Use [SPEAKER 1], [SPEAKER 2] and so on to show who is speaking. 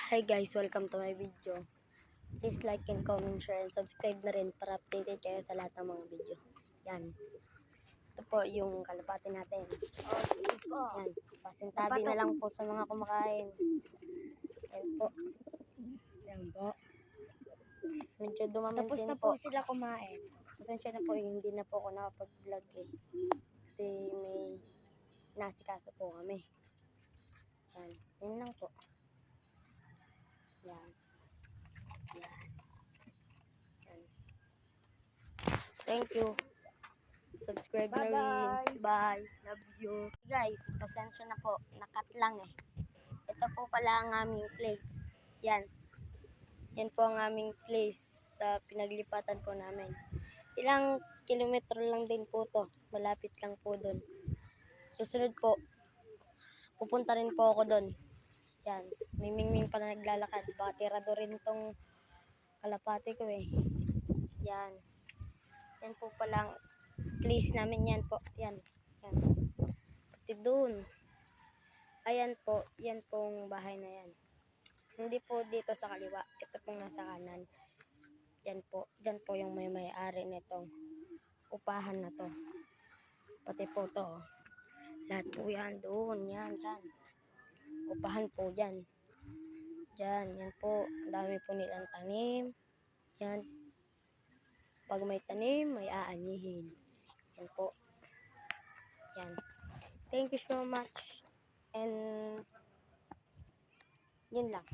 [SPEAKER 1] Hi guys, welcome to my video. Please like and comment, share, and subscribe na rin para updated kayo sa lahat ng mga video. Yan. Ito po yung kalapati natin. Yan. Pasintabi na lang po sa mga kumakain. Yan po.
[SPEAKER 2] Yan po.
[SPEAKER 1] Medyo dumamin
[SPEAKER 2] Tapos
[SPEAKER 1] din
[SPEAKER 2] na
[SPEAKER 1] po.
[SPEAKER 2] po sila kumain.
[SPEAKER 1] Pasensya na po, hindi na po ako nakapag-vlog eh. Kasi may nasikaso po kami. Yan. Yan lang po. Yan. Yan. Yan. Thank you. Subscribe na rin. Bye. Love you. Guys, pasensya na po. Nakat lang eh. Ito po pala ang aming place. Yan. Yan po ang aming place sa pinaglipatan po namin. Ilang kilometro lang din po to. Malapit lang po doon. Susunod po, pupunta rin po ako doon. Yan. May mingming pa na naglalakad. Baka tirado rin tong kalapati ko eh. Yan. Yan po palang place namin yan po. Yan. Yan. Pati doon. Ayan po. Yan pong bahay na yan. Hindi po dito sa kaliwa. Ito pong nasa kanan. Yan po. Yan po yung may-ari nitong upahan na to. Pati po to. Lahat po yan doon. Yan. Yan. Upahan po dyan. Dyan. Yan po. Ang dami po nilang tanim. Yan. Pag may tanim, may aanihin. Yan po. Yan. Thank you so much. And yun lang.